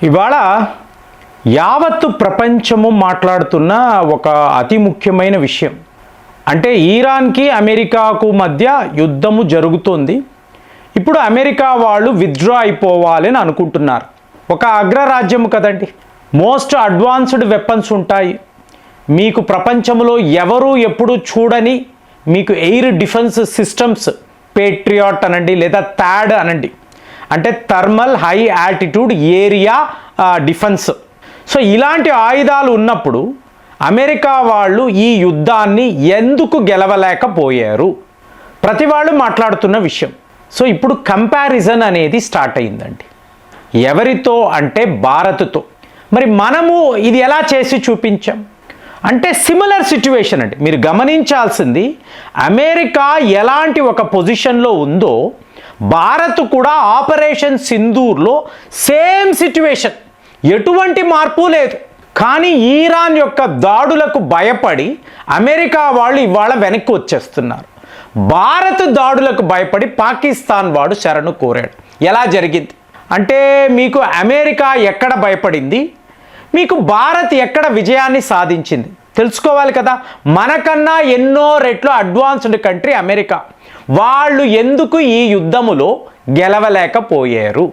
ఇవాళ యావత్తు ప్రపంచము మాట్లాడుతున్న ఒక అతి ముఖ్యమైన విషయం అంటే ఇరాన్కి అమెరికాకు మధ్య యుద్ధము జరుగుతోంది. ఇప్పుడు అమెరికా వాళ్ళు విత్డ్రా అయిపోవాలని అనుకుంటున్నారు. ఒక అగ్రరాజ్యము కదండి, మోస్ట్ అడ్వాన్స్డ్ వెపన్స్ ఉంటాయి మీకు. ప్రపంచంలో ఎవరు ఎప్పుడు చూడని మీకు ఎయిర్ డిఫెన్స్ సిస్టమ్స్, పేట్రియాట్ అనండి లేదా థాడ్ అనండి, అంటే thermal high altitude area defence. So ఇలాంటి ఆయుధాలు ఉన్నప్పుడు అమెరికా వాళ్ళు ఈ యుద్ధాన్ని ఎందుకు గెలవలేకపోయారు? ప్రతి వాళ్ళు మాట్లాడుతున్న విషయం. సో ఇప్పుడు కంపారిజన్ అనేది స్టార్ట్ అయిందండి. ఎవరితో అంటే భారత్తో. మరి మనము ఇది ఎలా చేసి చూపించాం అంటే సిమిలర్ సిచ్యువేషన్ అండి. మీరు గమనించాల్సింది, అమెరికా ఎలాంటి ఒక పొజిషన్లో ఉందో భారత్ కూడా ఆపరేషన్ సింధూర్లో సేమ్ సిచ్యువేషన్, ఎటువంటి మార్పు లేదు. కానీ ఇరాన్ యొక్క దాడులకు భయపడి అమెరికా వాళ్ళు ఇవాళ వెనక్కి వచ్చేస్తున్నారు. భారత్ దాడులకు భయపడి పాకిస్తాన్ వాడు శరణు కోరాడు. ఎలా జరిగింది అంటే, మీకు అమెరికా ఎక్కడ భయపడింది, మీకు భారత్ ఎక్కడ విజయాన్ని సాధించింది తెలుసుకోవాలి కదా. మనకన్నా ఎన్నో రెట్లు అడ్వాన్స్డ్ కంట్రీ అమెరికా. వాళ్ళు ఎందుకు ఈ యుద్ధములో గెలవలేకపోయారు?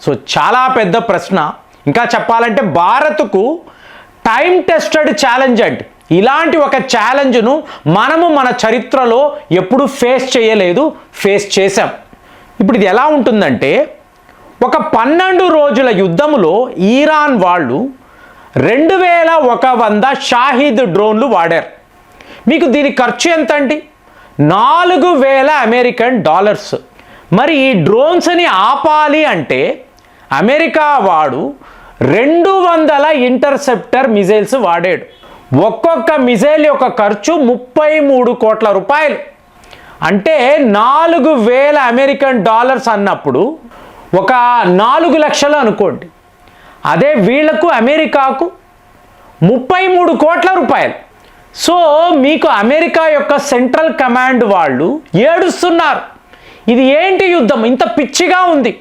సో చాలా పెద్ద ప్రశ్న. ఇంకా చెప్పాలంటే భారత్కు టైం టెస్టెడ్ ఛాలెంజ్ అండి. ఇలాంటి ఒక ఛాలెంజ్ను మనము మన చరిత్రలో ఎప్పుడు ఫేస్ చేయలేదు, ఫేస్ చేశాం. ఇప్పుడు ఇది ఎలా ఉంటుందంటే, ఒక 12 రోజుల యుద్ధములో ఇరాన్ వాళ్ళు 2100 షాహిద్ డ్రోన్లు వాడారు. మీకు దీని ఖర్చు ఎంత అండి? 4000 అమెరికన్ డాలర్స్. మరి ఈ డ్రోన్స్ని ఆపాలి అంటే అమెరికా వాడు 200 ఇంటర్సెప్టర్ మిజైల్స్ వాడాడు. ఒక్కొక్క మిజైల్ యొక్క ఖర్చు 33 కోట్ల రూపాయలు. అంటే 4000 అమెరికన్ డాలర్స్ అన్నప్పుడు ఒక 4 లక్షలు అనుకోండి. అదే వీళ్లకు అమెరికాకు 33 కోట్ల రూపాయలు. సో మీకు అమెరికా యొక్క సెంట్రల్ కమాండ్ వాళ్ళు ఏడుస్తున్నారు. ఇది ఏంటి యుద్ధం, ఇంత పిచ్చిగా ఉంది.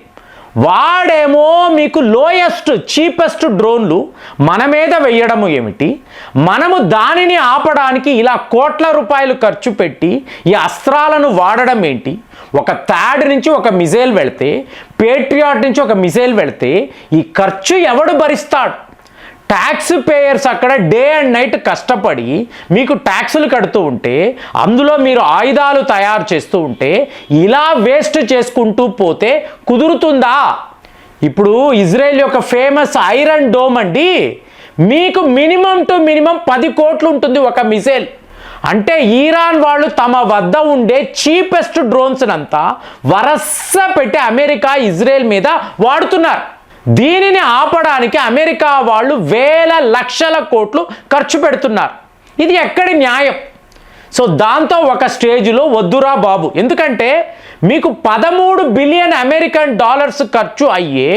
వాడేమో మీకు లోయెస్ట్ చీపెస్ట్ డ్రోన్లు మన మీద వేయడము ఏమిటి, మనము దానిని ఆపడానికి ఇలా కోట్ల రూపాయలు ఖర్చు పెట్టి ఈ అస్త్రాలను వాడడం ఏంటి? ఒక థాడ్ నుంచి ఒక మిజైల్ వెళితే, పేట్రియాట్ నుంచి ఒక మిజైల్ వెళితే ఈ ఖర్చు ఎవడు భరిస్తాడు? ట్యాక్స్ పేయర్స్ అక్కడ డే అండ్ నైట్ కష్టపడి మీకు ట్యాక్సులు కడుతూ ఉంటే, అందులో మీరు ఆయుధాలు తయారు చేస్తూ ఉంటే ఇలా వేస్ట్ చేసుకుంటూ పోతే కుదురుతుందా? ఇప్పుడు ఇజ్రాయెల్ యొక్క ఫేమస్ ఐరన్ డోమ్ అండి, మీకు మినిమం టు మినిమం 10 కోట్లు ఉంటుంది ఒక మిజైల్. అంటే ఇరాన్ వాళ్ళు తమ వద్ద ఉండే చీపెస్ట్ డ్రోన్స్ అంతా వరస పెట్టి అమెరికా ఇజ్రాయెల్ మీద వాడుతున్నారు. దీనిని ఆపడానికి అమెరికా వాళ్ళు వేల లక్షల కోట్లు ఖర్చు పెడుతున్నారు. ఇది ఎక్కడి న్యాయం? సో దాంతో ఒక స్టేజ్లో వద్దురా బాబు, ఎందుకంటే మీకు 13 బిలియన్ అమెరికన్ డాలర్స్ ఖర్చు అయ్యే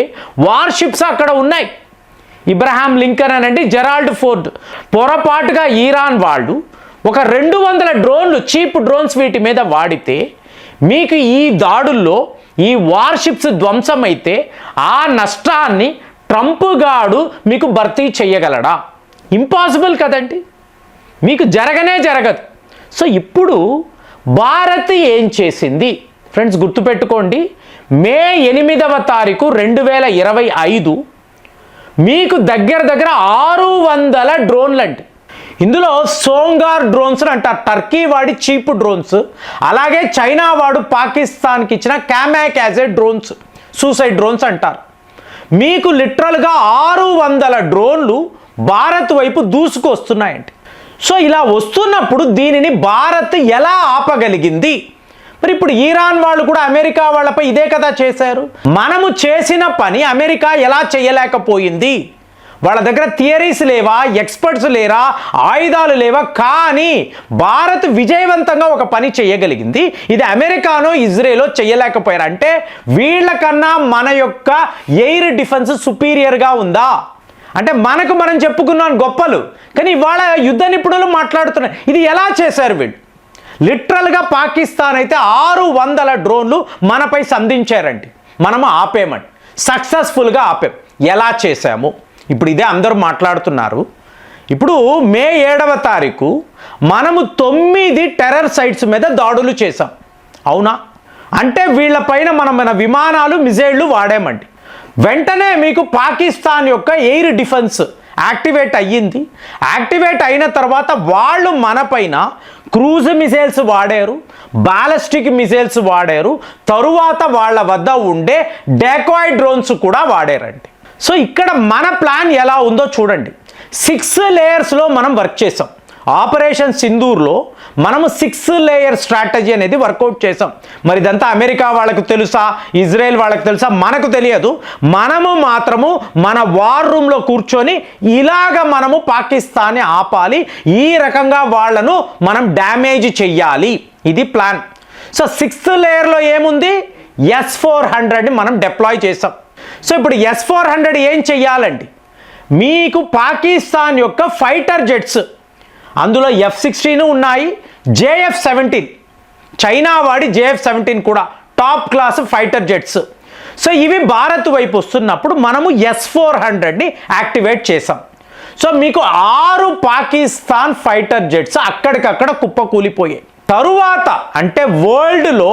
వార్షిప్స్ అక్కడ ఉన్నాయి. ఇబ్రహాం లింకన్ అనండి, జెరాల్డ్ ఫోర్డ్. పొరపాటుగా ఇరాన్ వాళ్ళు ఒక 200 డ్రోన్లు, చీప్ డ్రోన్స్ వీటి మీద వాడితే మీకు ఈ దాడుల్లో ఈ వార్షిప్స్ ధ్వంసమైతే ఆ నష్టాన్ని ట్రంప్ గాడు మీకు భర్తీ చేయగలడా? ఇంపాసిబుల్ కదండి, మీకు జరగనే జరగదు. సో ఇప్పుడు భారత్ ఏం చేసింది ఫ్రెండ్స్ గుర్తుపెట్టుకోండి, మే 8వ తారీఖు 2025 మీకు దగ్గర 600 డ్రోన్లు అండి. ఇందులో సోంగార్ డ్రోన్స్ అంటారు, టర్కీ వాడి చీప్ డ్రోన్స్. అలాగే చైనా వాడు పాకిస్తాన్కి ఇచ్చిన క్యామాకాజే డ్రోన్స్, సూసైడ్ డ్రోన్స్ అంటారు. మీకు లిటరల్గా 600 డ్రోన్లు భారత్ వైపు దూసుకొస్తున్నాయండి. సో ఇలా వస్తున్నప్పుడు దీనిని భారత్ ఎలా ఆపగలిగింది? మరి ఇప్పుడు ఇరాన్ వాళ్ళు కూడా అమెరికా వాళ్ళపై ఇదే కదా చేశారు. మనము చేసిన పని అమెరికా ఎలా చేయలేకపోయింది? వాళ్ళ దగ్గర థియరీస్ లేవా, ఎక్స్పర్ట్స్ లేరా, ఆయుధాలు లేవా? కానీ భారత్ విజయవంతంగా ఒక పని చేయగలిగింది. ఇది అమెరికానో ఇజ్రాయెలో చేయలేకపోయారు. అంటే వీళ్ళకన్నా మన యొక్క ఎయిర్ డిఫెన్స్ సుపీరియర్గా ఉందా? అంటే మనకు మనం చెప్పుకున్నాం గొప్పలు, కానీ ఇవాళ యుద్ధ నిపుణులు మాట్లాడుతున్నారు ఇది ఎలా చేశారు వీళ్ళు. లిటరల్గా పాకిస్తాన్ అయితే 600 డ్రోన్లు మనపై సంధించారండి, మనము ఆపేమండి, సక్సెస్ఫుల్గా ఆపాం. ఎలా చేశాము? ఇప్పుడు ఇదే అందరూ మాట్లాడుతున్నారు. ఇప్పుడు మే 7వ తారీఖు మనము 9 టెర్రర్ సైట్స్ మీద దాడులు చేశాం, అవునా? అంటే వీళ్ళపైన మన విమానాలు మిజైళ్లు వాడామండి. వెంటనే మీకు పాకిస్తాన్ యొక్క ఎయిర్ డిఫెన్స్ యాక్టివేట్ అయ్యింది. యాక్టివేట్ అయిన తర్వాత వాళ్ళు మనపైన క్రూజ్ మిసైల్స్ వాడారు, బాలిస్టిక్ మిసైల్స్ వాడారు, తరువాత వాళ్ళ వద్ద ఉండే డెకాయ్ డ్రోన్స్ కూడా వాడారండి. సో ఇక్కడ మన ప్లాన్ ఎలా ఉందో చూడండి. 6 లేయర్స్లో మనం వర్క్ చేసాం. ఆపరేషన్ సింధూర్లో మనము 6 లేయర్ స్ట్రాటజీ అనేది వర్కౌట్ చేసాం. మరి ఇదంతా అమెరికా వాళ్ళకు తెలుసా, ఇజ్రాయెల్ వాళ్ళకు తెలుసా? మనకు తెలియదు. మనము మాత్రము మన వార్ రూమ్లో కూర్చొని ఇలాగ మనము పాకిస్తాన్ని ఆపాలి, ఈ రకంగా వాళ్ళను మనం డ్యామేజ్ చెయ్యాలి, ఇది ప్లాన్. సో 6th లేయర్లో ఏముంది? S-400ని మనం డిప్లాయ్ చేసాం. సో ఇప్పుడు S-400 ఏం చెయ్యాలండి? మీకు పాకిస్తాన్ యొక్క ఫైటర్ జెట్స్, అందులో F-16 ఉన్నాయి, JF-17 చైనా వాడి JF-17 కూడా top class fighter jets. So ఇవి భారత్ వైపు వస్తున్నప్పుడు మనము S-400ని యాక్టివేట్ చేసాం. సో మీకు 6 పాకిస్తాన్ ఫైటర్ జెట్స్ అక్కడికక్కడ కుప్పకూలిపోయాయి. తరువాత అంటే వరల్డ్లో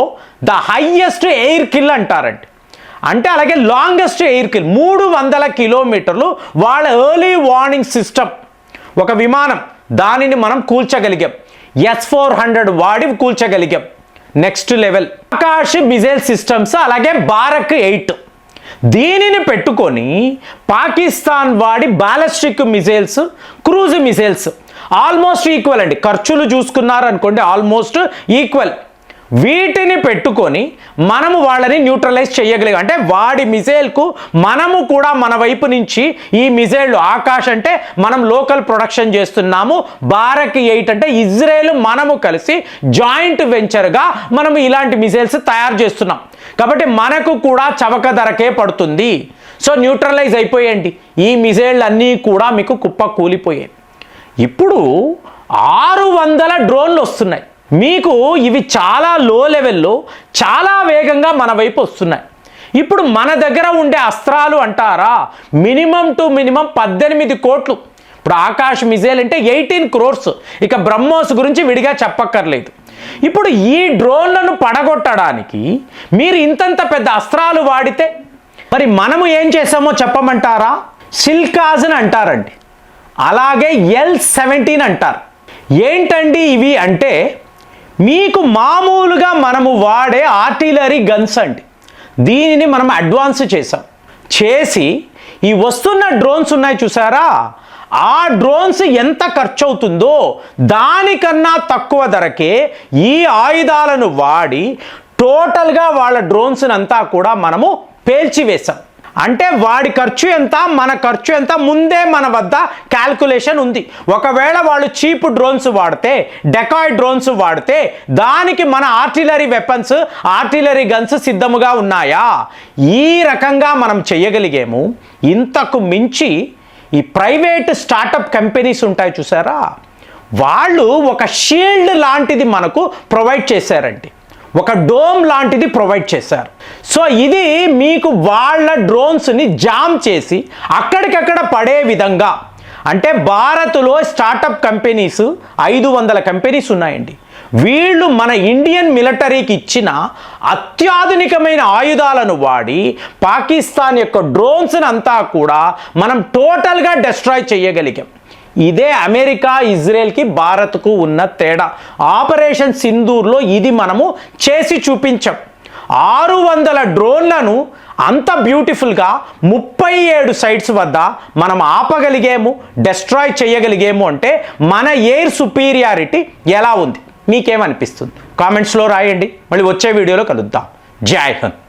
ద హైయెస్ట్ ఎయిర్ కిల్ అంటారండి. అంటే అలాగే లాంగెస్ట్ ఎయిర్ కిల్ 300 కిలోమీటర్లు వాళ్ళ ఎర్లీ వార్నింగ్ సిస్టమ్, ఒక విమానం, దానిని మనం కూల్చగలిగాం. S-400 వాడి కూల్చగలిగాం. Next level Akash missile systems, అలాగే బారక్ 8 దీనిని పెట్టుకొని పాకిస్తాన్ వాడి ballistic missiles, cruise missiles almost equal అండి. ఖర్చులు చూసుకున్నారనుకోండి ఆల్మోస్ట్ ఈక్వల్. వీటిని పెట్టుకొని మనము వాళ్ళని న్యూట్రలైజ్ చేయగలిగాం. అంటే వాడి మిజైల్కు మనము కూడా మన వైపు నుంచి ఈ మిజైళ్ళు, ఆకాశ్ అంటే మనం లోకల్ ప్రొడక్షన్ చేస్తున్నాము, బారక్ 8 అంటే ఇజ్రాయెల్ మనము కలిసి జాయింట్ వెంచర్గా మనము ఇలాంటి మిజైల్స్ తయారు చేస్తున్నాం. కాబట్టి మనకు కూడా చవక ధరకే పడుతుంది. సో న్యూట్రలైజ్ అయిపోయాయండి ఈ మిజైళ్ళు అన్నీ కూడా, మీకు కుప్ప కూలిపోయాయి. ఇప్పుడు 600 డ్రోన్లు వస్తున్నాయి మీకు. ఇవి చాలా లో లెవెల్లో చాలా వేగంగా మన వైపు వస్తున్నాయి. ఇప్పుడు మన దగ్గర ఉండే అస్త్రాలు అంటారా, మినిమం టు మినిమం 18 కోట్లు. ఇప్పుడు ఆకాశ్ మిజైల్ అంటే 18 crores. ఇక బ్రహ్మోస్ గురించి విడిగా చెప్పక్కర్లేదు. ఇప్పుడు ఈ డ్రోన్లను పడగొట్టడానికి మీరు ఇంతంత పెద్ద అస్త్రాలు వాడితే మరి మనము ఏం చేసామో చెప్పమంటారా? సిల్కాజన్ అంటారండి, అలాగే L-17 అంటారు. ఏంటండి ఇవి అంటే మీకు మామూలుగా మనము వాడే ఆర్టిలరీ గన్స్ అండి. దీనిని మనం అడ్వాన్స్ చేసి ఈ వస్తున్న డ్రోన్స్ ఉన్నాయి చూసారా, ఆ డ్రోన్స్ ఎంత ఖర్చు అవుతుందో దానికన్నా తక్కువ ధరకే ఈ ఆయుధాలను వాడి టోటల్గా వాళ్ళ డ్రోన్స్ని అంతా కూడా మనము పేల్చివేశాం. అంటే వాడి ఖర్చు ఎంత, మన ఖర్చు ఎంత ముందే మన వద్ద క్యాల్కులేషన్ ఉంది. ఒకవేళ వాళ్ళు చీప్ డ్రోన్స్ వాడితే, డెకాయ్ డ్రోన్స్ వాడితే దానికి మన ఆర్టిలరీ వెపన్స్, ఆర్టిలరీ గన్స్ సిద్ధముగా ఉన్నాయా? ఈ రకంగా మనం చేయగలిగేము. ఇంతకు మించి ఈ ప్రైవేట్ స్టార్టప్ కంపెనీస్ ఉంటాయి చూసారా, వాళ్ళు ఒక షీల్డ్ లాంటిది మనకు ప్రొవైడ్ చేశారండి, ఒక డోమ్ లాంటిది ప్రొవైడ్ చేశారు. సో ఇది మీకు వాళ్ళ డ్రోన్స్ని జామ్ చేసి అక్కడికక్కడ పడే విధంగా, అంటే భారత్లో స్టార్టప్ కంపెనీస్ 500 కంపెనీస్ ఉన్నాయండి. వీళ్ళు మన ఇండియన్ మిలిటరీకి ఇచ్చిన అత్యాధునికమైన ఆయుధాలను వాడి పాకిస్తాన్ యొక్క డ్రోన్స్ని అంతా కూడా మనం టోటల్గా డిస్ట్రాయ్ చేయగలిగాం. ఇదే అమెరికా ఇజ్రాయెల్కి భారత్కు ఉన్న తేడా. ఆపరేషన్ సింధూర్లో ఇది మనము చేసి చూపించాం. 600 డ్రోన్లను అంత బ్యూటిఫుల్గా 37 సైట్స్ వద్ద మనం ఆపగలిగేము, డిస్ట్రాయ్ చేయగలిగేము. అంటే మన ఎయిర్ సుపీరియారిటీ ఎలా ఉంది, మీకేమనిపిస్తుంది? కామెంట్స్లో రాయండి. మళ్ళీ వచ్చే వీడియోలో కలుద్దాం. జై హింద్.